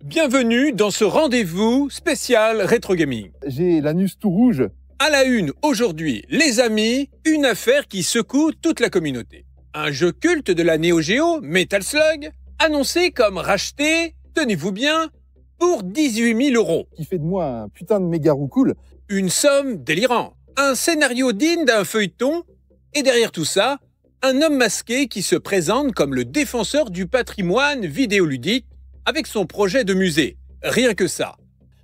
Bienvenue dans ce rendez-vous spécial Rétro Gaming. J'ai l'anus tout rouge. À la une aujourd'hui, les amis, une affaire qui secoue toute la communauté. Un jeu culte de la Neo Geo, Metal Slug, annoncé comme racheté, tenez-vous bien, pour 18 000 €. Qui fait de moi un putain de méga roucoule. Une somme délirante. Un scénario digne d'un feuilleton. Et derrière tout ça, un homme masqué qui se présente comme le défenseur du patrimoine vidéoludique avec son projet de musée. Rien que ça.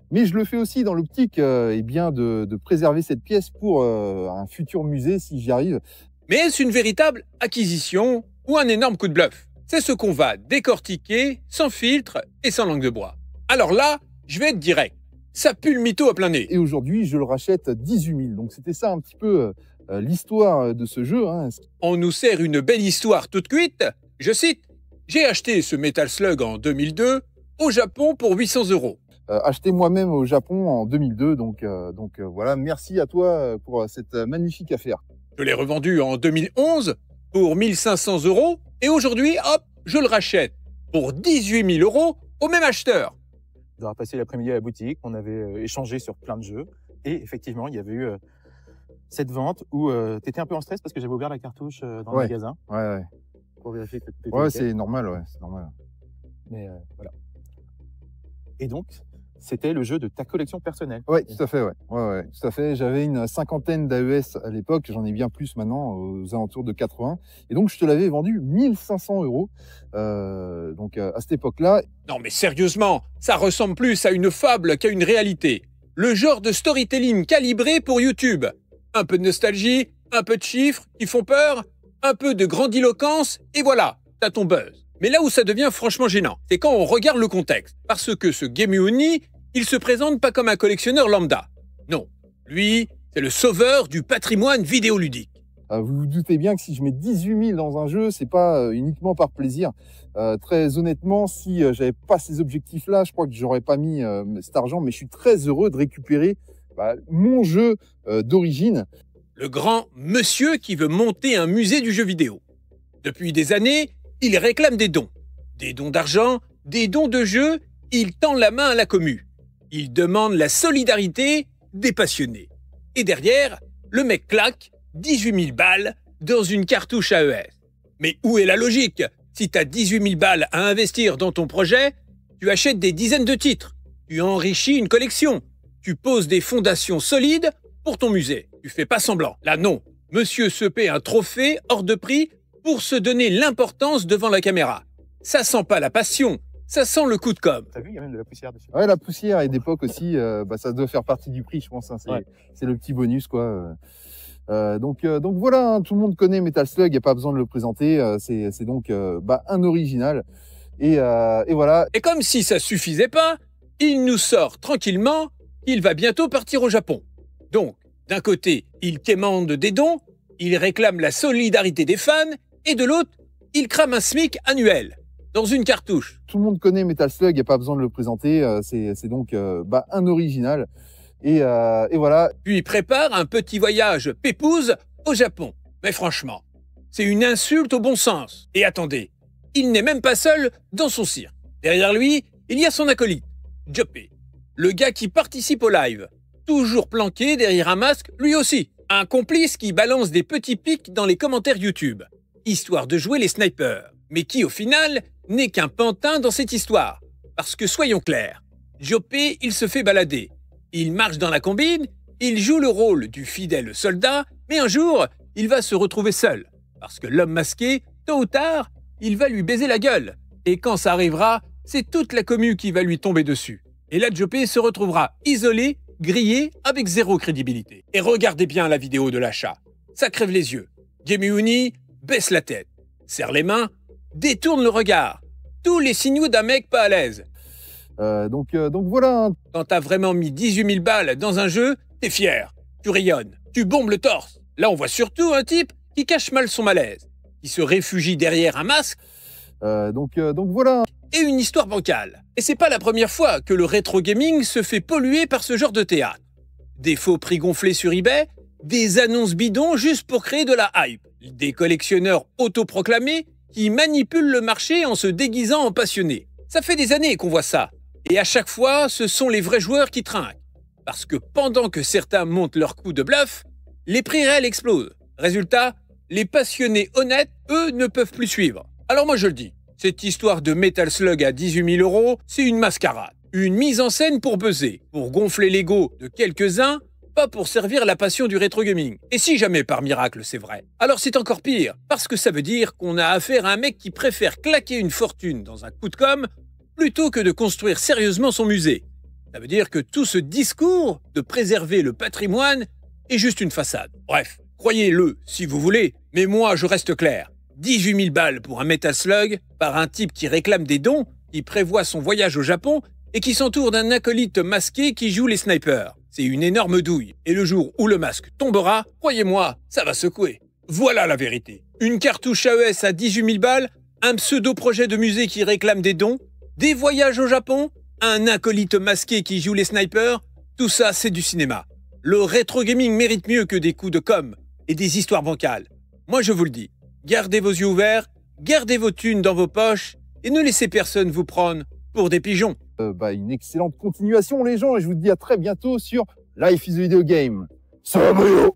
Mais je le fais aussi dans l'optique de préserver cette pièce pour un futur musée si j'y arrive. Mais est-ce une véritable acquisition ou un énorme coup de bluff? C'est ce qu'on va décortiquer sans filtre et sans langue de bois. Alors là, je vais être direct. Ça pue le mytho à plein nez. Et aujourd'hui, je le rachète 18 000. Donc c'était ça un petit peu l'histoire de ce jeu. On nous sert une belle histoire toute cuite. Je cite, « J'ai acheté ce Metal Slug en 2002 au Japon pour 800 €. Acheté moi-même au Japon en 2002. Donc voilà, merci à toi pour cette magnifique affaire. Je l'ai revendu en 2011 pour 1 500 € et aujourd'hui, hop, je le rachète pour 18 000 € au même acheteur. » On a passé l'après-midi à la boutique, on avait échangé sur plein de jeux et effectivement, il y avait eu cette vente où tu étais un peu en stress parce que j'avais ouvert la cartouche dans le magasin. Ouais. Pour vérifier que tout était Ouais, nickel. c'est normal, c'est normal. Mais voilà. Et donc, c'était le jeu de ta collection personnelle. Ouais, tout à fait, ouais, tout à fait. J'avais une cinquantaine d'AES à l'époque, j'en ai bien plus maintenant, aux alentours de 80. Et donc, je te l'avais vendu 1 500 €. Donc, à cette époque-là. Non mais sérieusement, ça ressemble plus à une fable qu'à une réalité. Le genre de storytelling calibré pour YouTube. Un peu de nostalgie, un peu de chiffres qui font peur, un peu de grandiloquence, et voilà, t'as ton buzz. Mais là où ça devient franchement gênant, c'est quand on regarde le contexte. Parce que ce Gemeuni, il se présente pas comme un collectionneur lambda. Non, lui, c'est le sauveur du patrimoine vidéoludique. Vous vous doutez bien que si je mets 18 000 dans un jeu, c'est pas uniquement par plaisir. Très honnêtement, si j'avais pas ces objectifs-là, je crois que j'aurais pas mis cet argent, mais je suis très heureux de récupérer mon jeu d'origine. Le grand monsieur qui veut monter un musée du jeu vidéo. Depuis des années, il réclame des dons. Des dons d'argent, des dons de jeux, il tend la main à la commu. Il demande la solidarité des passionnés. Et derrière, le mec claque 18 000 balles dans une cartouche AES. Mais où est la logique? Si tu as 18 000 balles à investir dans ton projet, tu achètes des dizaines de titres. Tu enrichis une collection. Tu poses des fondations solides pour ton musée. Tu fais pas semblant. Là, non. Monsieur se paie un trophée hors de prix pour se donner l'importance devant la caméra. Ça sent pas la passion, ça sent le coup de com'. T'as vu, il y a même de la poussière dessus. Ouais, la poussière et d'époque aussi, ça doit faire partie du prix, je pense. Ouais. C'est le petit bonus, quoi. Donc voilà, tout le monde connaît Metal Slug, il n'y a pas besoin de le présenter. C'est donc un original. Et voilà. Et comme si ça suffisait pas, il nous sort tranquillement qu'il va bientôt partir au Japon. Donc, d'un côté, il quémande des dons, il réclame la solidarité des fans, et de l'autre, il crame un SMIC annuel, dans une cartouche. Tout le monde connaît Metal Slug, il n'y a pas besoin de le présenter. C'est donc un original. Et voilà. Puis prépare un petit voyage pépouze au Japon. Mais franchement, c'est une insulte au bon sens. Et attendez, il n'est même pas seul dans son cirque. Derrière lui, il y a son acolyte, Joppé, le gars qui participe au live. Toujours planqué derrière un masque, lui aussi. Un complice qui balance des petits pics dans les commentaires YouTube, histoire de jouer les snipers. Mais qui, au final, n'est qu'un pantin dans cette histoire. Parce que soyons clairs, Joppé, il se fait balader. Il marche dans la combine, il joue le rôle du fidèle soldat, mais un jour, il va se retrouver seul. Parce que l'homme masqué, tôt ou tard, il va lui baiser la gueule. Et quand ça arrivera, c'est toute la commu qui va lui tomber dessus. Et là, Joppé se retrouvera isolé, grillé, avec zéro crédibilité. Et regardez bien la vidéo de l'achat. Ça crève les yeux. Gemeuni baisse la tête, serre les mains, détourne le regard. Tous les signaux d'un mec pas à l'aise. Donc voilà. Quand t'as vraiment mis 18 000 balles dans un jeu, t'es fier, tu rayonnes, tu bombes le torse. Là, on voit surtout un type qui cache mal son malaise, qui se réfugie derrière un masque. Donc voilà. Et une histoire bancale. Et c'est pas la première fois que le rétro gaming se fait polluer par ce genre de théâtre. Des faux prix gonflés sur eBay, des annonces bidons juste pour créer de la hype, des collectionneurs autoproclamés qui manipulent le marché en se déguisant en passionnés. Ça fait des années qu'on voit ça. Et à chaque fois, ce sont les vrais joueurs qui trinquent. Parce que pendant que certains montent leur coup de bluff, les prix réels explosent. Résultat, les passionnés honnêtes, eux, ne peuvent plus suivre. Alors moi je le dis, cette histoire de Metal Slug à 18 000 €, c'est une mascarade. Une mise en scène pour buzzer, pour gonfler l'ego de quelques-uns, pas pour servir la passion du rétro gaming. Et si jamais par miracle c'est vrai, alors c'est encore pire, parce que ça veut dire qu'on a affaire à un mec qui préfère claquer une fortune dans un coup de com' plutôt que de construire sérieusement son musée. Ça veut dire que tout ce discours de préserver le patrimoine est juste une façade. Bref, croyez-le si vous voulez, mais moi je reste clair. 18 000 balles pour un Metal Slug par un type qui réclame des dons, qui prévoit son voyage au Japon et qui s'entoure d'un acolyte masqué qui joue les snipers. C'est une énorme douille. Et le jour où le masque tombera, croyez-moi, ça va secouer. Voilà la vérité. Une cartouche AES à 18 000 balles, un pseudo-projet de musée qui réclame des dons, des voyages au Japon, un acolyte masqué qui joue les snipers, tout ça c'est du cinéma. Le rétro gaming mérite mieux que des coups de com' et des histoires bancales. Moi je vous le dis, gardez vos yeux ouverts, gardez vos thunes dans vos poches et ne laissez personne vous prendre pour des pigeons. Une excellente continuation les gens et je vous dis à très bientôt sur Life is a Video Game. Salut.